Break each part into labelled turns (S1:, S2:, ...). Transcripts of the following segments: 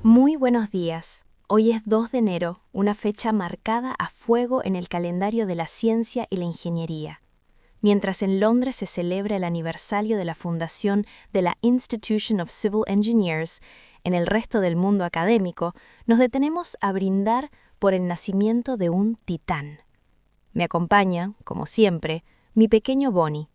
S1: Muy buenos días. Hoy es 2 de enero, una fecha marcada a fuego en el calendario de la ciencia y la ingeniería. Mientras en Londres se celebra el aniversario de la fundación de la Institution of Civil Engineers, en el resto del mundo académico nos detenemos a brindar por el nacimiento de un titán. Me acompaña, como siempre, mi pequeño Bonnie.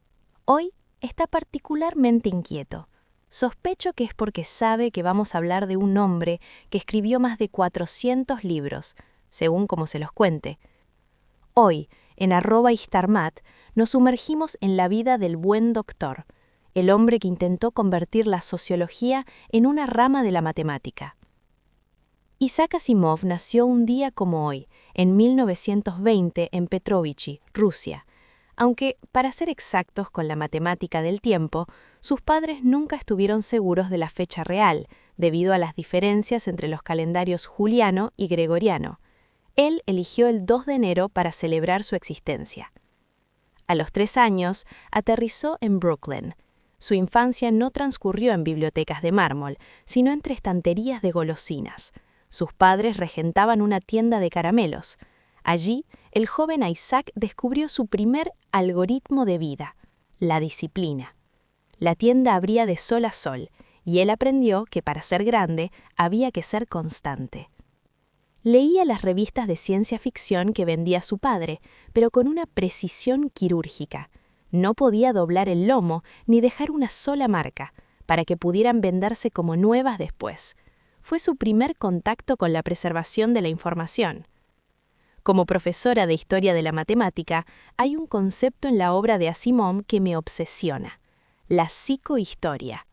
S1: Hoy está particularmente inquieto. Sospecho que es porque sabe que vamos a hablar de un hombre que escribió más de 400 libros, según como se los cuente. Hoy, en @Istarmat, nos sumergimos en la vida del buen doctor, el hombre que intentó convertir la sociología en una rama de la matemática. Isaac Asimov nació un día como hoy, en 1920, en Petrovichy, Rusia. Aunque, para ser exactos con la matemática del tiempo, sus padres nunca estuvieron seguros de la fecha real, debido a las diferencias entre los calendarios juliano y gregoriano. Él eligió el 2 de enero para celebrar su existencia. A los 3 años, aterrizó en Brooklyn. Su infancia no transcurrió en bibliotecas de mármol, sino entre estanterías de golosinas. Sus padres regentaban una tienda de caramelos. Allí, el joven Isaac descubrió su primer algoritmo de vida, la disciplina. La tienda abría de sol a sol, y él aprendió que para ser grande había que ser constante. Leía las revistas de ciencia ficción que vendía su padre, pero con una precisión quirúrgica. No podía doblar el lomo ni dejar una sola marca, para que pudieran venderse como nuevas después. Fue su primer contacto con la preservación de la información. Como profesora de Historia de la Matemática, hay un concepto en la obra de Asimov que me obsesiona: la psicohistoria.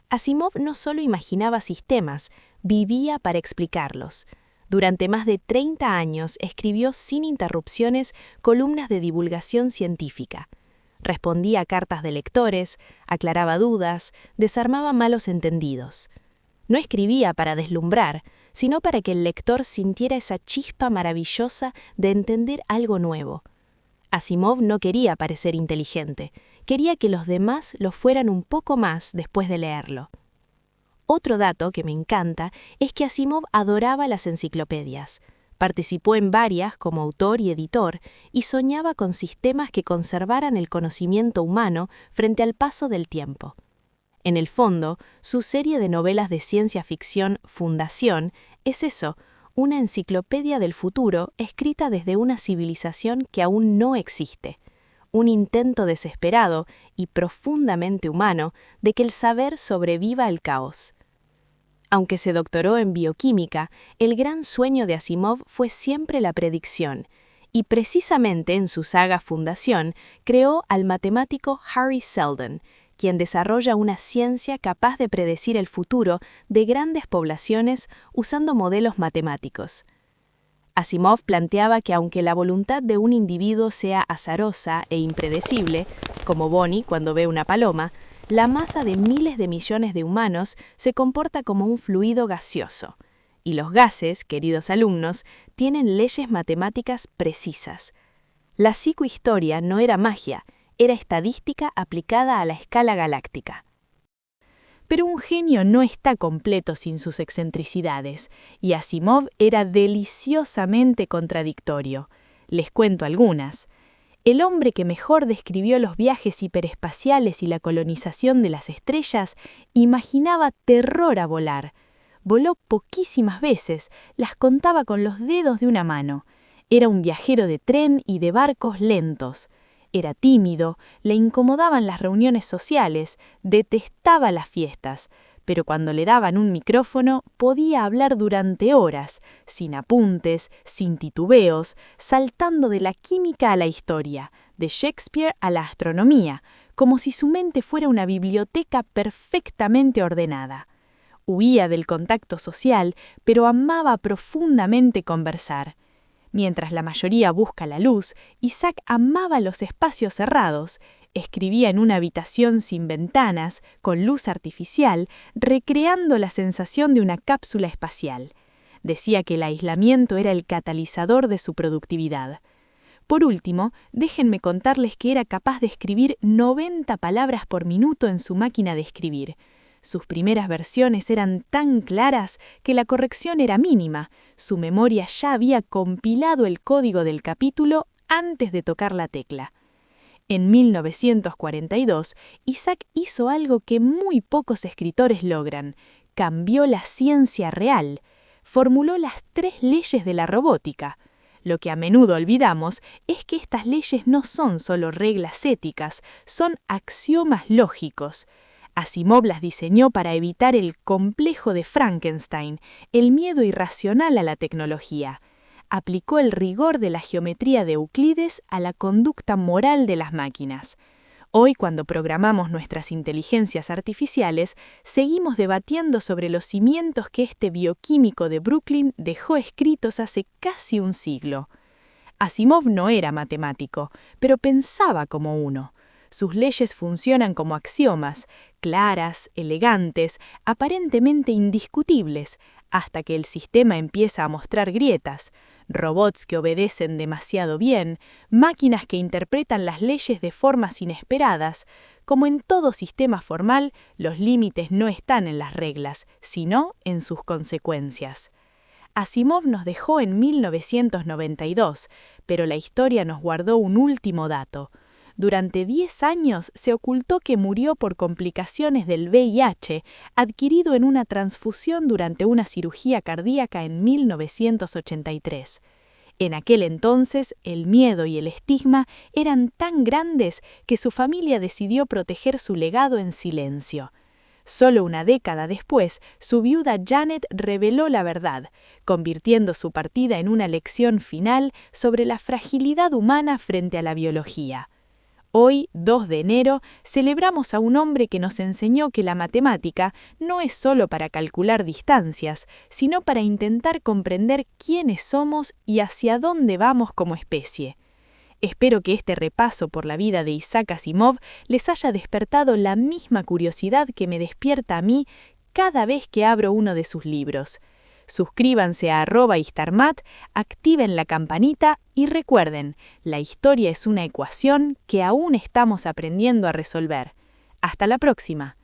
S1: Asimov no solo imaginaba sistemas, vivía para explicarlos. Durante más de 30 años escribió sin interrupciones columnas de divulgación científica. Respondía a cartas de lectores, aclaraba dudas, desarmaba malos entendidos. No escribía para deslumbrar, sino para que el lector sintiera esa chispa maravillosa de entender algo nuevo. Asimov no quería parecer inteligente, quería que los demás lo fueran un poco más después de leerlo. Otro dato que me encanta es que Asimov adoraba las enciclopedias. Participó en varias como autor y editor y soñaba con sistemas que conservaran el conocimiento humano frente al paso del tiempo. En el fondo, su serie de novelas de ciencia ficción Fundación es eso, una enciclopedia del futuro escrita desde una civilización que aún no existe. Un intento desesperado y profundamente humano de que el saber sobreviva al caos. Aunque se doctoró en bioquímica, el gran sueño de Asimov fue siempre la predicción, y precisamente en su saga Fundación creó al matemático Hari Seldon, quien desarrolla una ciencia capaz de predecir el futuro de grandes poblaciones usando modelos matemáticos. Asimov planteaba que aunque la voluntad de un individuo sea azarosa e impredecible, como Bonnie cuando ve una paloma, la masa de miles de millones de humanos se comporta como un fluido gaseoso. Y los gases, queridos alumnos, tienen leyes matemáticas precisas. La psicohistoria no era magia, era estadística aplicada a la escala galáctica. Pero un genio no está completo sin sus excentricidades, y Asimov era deliciosamente contradictorio. Les cuento algunas. El hombre que mejor describió los viajes hiperespaciales y la colonización de las estrellas imaginaba terror a volar. Voló poquísimas veces, las contaba con los dedos de una mano. Era un viajero de tren y de barcos lentos. Era tímido, le incomodaban las reuniones sociales, detestaba las fiestas, pero cuando le daban un micrófono podía hablar durante horas, sin apuntes, sin titubeos, saltando de la química a la historia, de Shakespeare a la astronomía, como si su mente fuera una biblioteca perfectamente ordenada. Huía del contacto social, pero amaba profundamente conversar. Mientras la mayoría busca la luz, Isaac amaba los espacios cerrados. Escribía en una habitación sin ventanas, con luz artificial, recreando la sensación de una cápsula espacial. Decía que el aislamiento era el catalizador de su productividad. Por último, déjenme contarles que era capaz de escribir 90 palabras por minuto en su máquina de escribir.
S2: Sus primeras versiones eran tan claras que la corrección era mínima. Su memoria ya había compilado el código del capítulo antes de tocar la tecla. En 1942, Isaac hizo algo que muy pocos escritores logran: cambió la ciencia real. Formuló las 3 leyes de la robótica. Lo que a menudo olvidamos es que estas leyes no son solo reglas éticas, son axiomas lógicos. Asimov las diseñó para evitar el complejo de Frankenstein, el miedo irracional a la tecnología. Aplicó el rigor de la geometría de Euclides a la conducta moral de las máquinas. Hoy, cuando programamos nuestras inteligencias artificiales, seguimos debatiendo sobre los cimientos que este bioquímico de Brooklyn dejó escritos hace casi un siglo. Asimov no era matemático, pero pensaba como uno. Sus leyes funcionan como axiomas, claras, elegantes, aparentemente indiscutibles, hasta que el sistema empieza a mostrar grietas. Robots que obedecen demasiado bien, máquinas que interpretan las leyes de formas inesperadas. Como en todo sistema formal, los límites no están en las reglas, sino en sus consecuencias. Asimov nos dejó en 1992, pero la historia nos guardó un último dato. Durante 10 años se ocultó que murió por complicaciones del VIH, adquirido en una transfusión durante una cirugía cardíaca en 1983. En aquel entonces, el miedo y el estigma eran tan grandes que su familia decidió proteger su legado en silencio. Solo una década después, su viuda Janet reveló la verdad, convirtiendo su partida en una lección final sobre la fragilidad humana frente a la biología. Hoy, 2 de enero, celebramos a un hombre que nos enseñó que la matemática no es solo para calcular distancias, sino para intentar comprender quiénes somos y hacia dónde vamos como especie. Espero que este repaso por la vida de Isaac Asimov les haya despertado la misma curiosidad que me despierta a mí cada vez que abro uno de sus libros. Suscríbanse a @Istarmat, activen la campanita y recuerden, la historia es una ecuación que aún estamos aprendiendo a resolver. Hasta la próxima.